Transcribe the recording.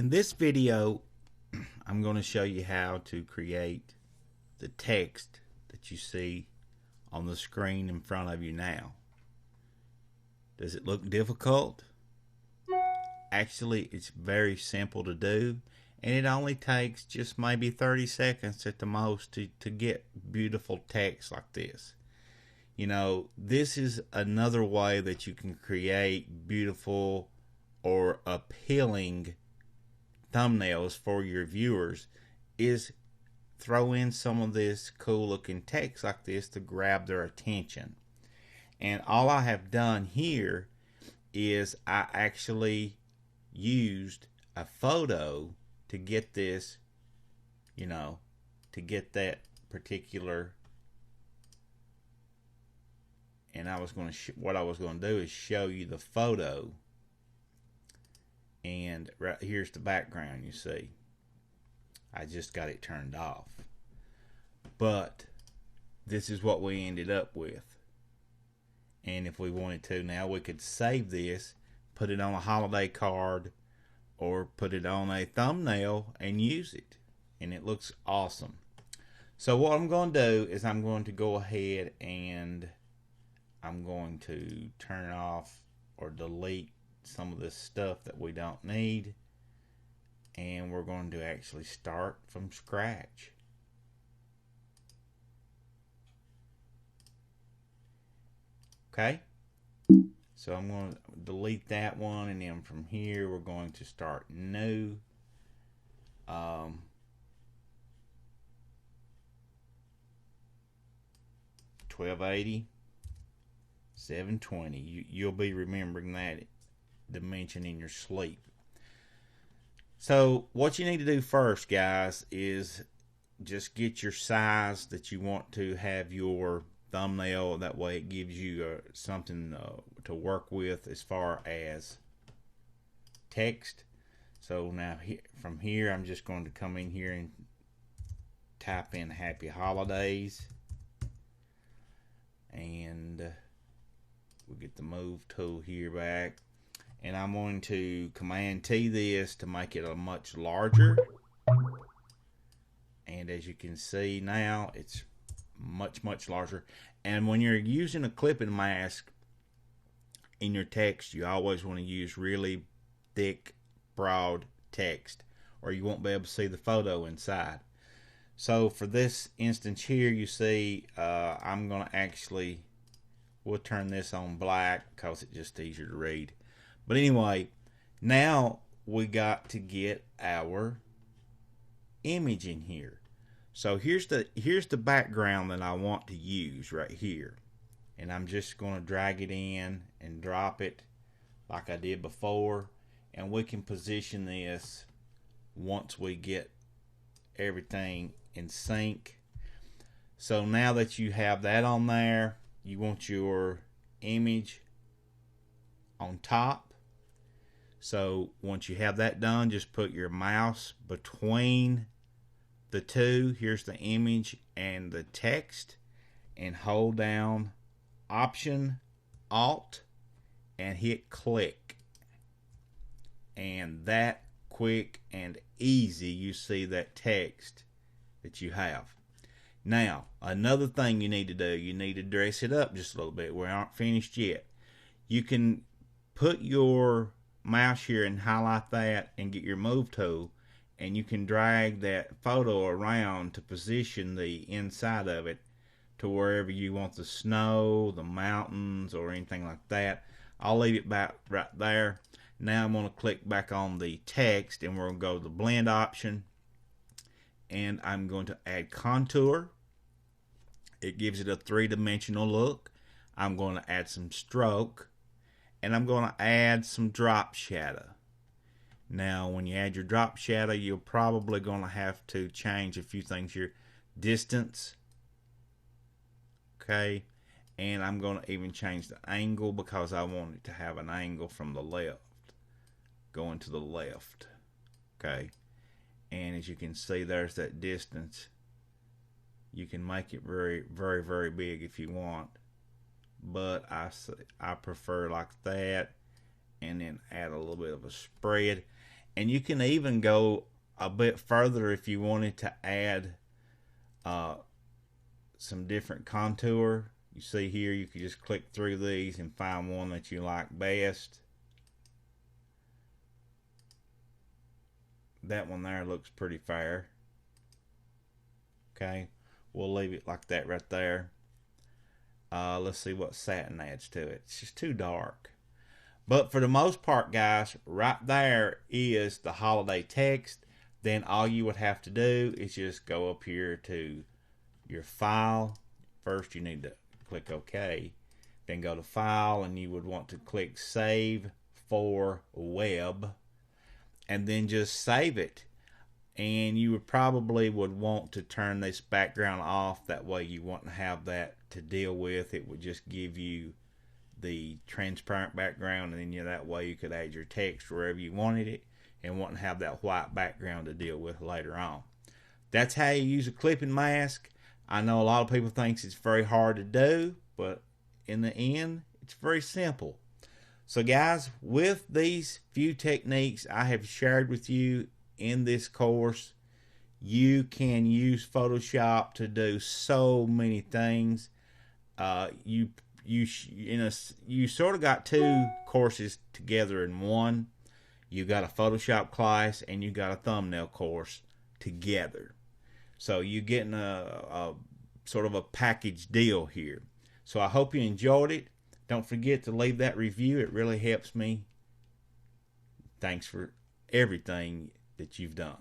In this video, I'm going to show you how to create the text that you see on the screen in front of you now. Does it look difficult? Actually, it's very simple to do, and it only takes just maybe 30 seconds at the most to get beautiful text like this. You know, this is another way that you can create beautiful or appealing thumbnails for your viewers, is throw in some of this cool looking text like this to grab their attention. And all I have done here is I actually used a photo to get this, to get that particular. And I was going to what I was going to do is show you the photo. And right here's the background. You see, I just got it turned off, but this is what we ended up with. And if we wanted to, now we could save this, put it on a holiday card, or put it on a thumbnail and use it, and it looks awesome. So what I'm going to do is I'm going to go ahead and I'm going to turn off or delete some of this stuff that we don't need, and we're going to actually start from scratch. Okay, so I'm going to delete that one, and then from here we're going to start new. 1280, 720. You'll be remembering that dimension in your sleep. So what you need to do first, guys, is just get your size that you want to have your thumbnail. That way it gives you something to work with as far as text. So now from here I'm just going to come in here and type in happy holidays, and we'll get the move tool here back, and I'm going to Command T this to make it a much larger. And as you can see now, it's much larger. And when you're using a clipping mask in your text, you always want to use really thick, broad text, or you won't be able to see the photo inside. So for this instance here, you see I'm going to we'll turn this on black because it's just easier to read. But anyway, now we got to get our image in here. So here's the background that I want to use right here, and I'm just going to drag it in and drop it like I did before, and we can position this once we get everything in sync. So now that you have that on there, you want your image on top. So once you have that done, just put your mouse between the two. Here's the image and the text, and hold down Option Alt and hit click, and that quick and easy you see that text that you have. Now another thing you need to do, you need to dress it up just a little bit. We aren't finished yet. You can put your mouse here and highlight that and get your move tool, and you can drag that photo around to position the inside of it to wherever you want the snow, the mountains, or anything like that. I'll leave it back right there. Now I'm going to click back on the text, and we're going to go to the blend option, and I'm going to add contour. It gives it a three-dimensional look. I'm going to add some stroke, and I'm going to add some drop shadow. Now when you add your drop shadow, you're probably going to have to change a few things here. Distance, okay, and I'm going to even change the angle because I want it to have an angle from the left, going to the left, okay. And as you can see, there's that distance. You can make it very big if you want, but I prefer like that, and then add a little bit of a spread. And you can even go a bit further if you wanted to add some different contour. You see here, you can just click through these and find one that you like best. That one there looks pretty fair. Okay, we'll leave it like that right there. Let's see what satin adds to it. It's just too dark. But for the most part, guys, right there is the holiday text. Then all you would have to do is just go up here to your file. First, you need to click OK. Then go to File, and you would want to click Save for Web. And then just save it. And you would probably want to turn this background off. That way you wouldn't have that to deal with. It would just give you the transparent background, and then that way you could add your text wherever you wanted it and wouldn't have that white background to deal with later on. That's how you use a clipping mask. I know a lot of people think it's very hard to do, but in the end, it's very simple. So guys, with these few techniques I have shared with you in this course, you can use Photoshop to do so many things. You sort of got two courses together in one. You got a Photoshop class and you got a thumbnail course together. So you're getting a sort of a package deal here. So I hope you enjoyed it. Don't forget to leave that review. It really helps me. Thanks for everything that you've done.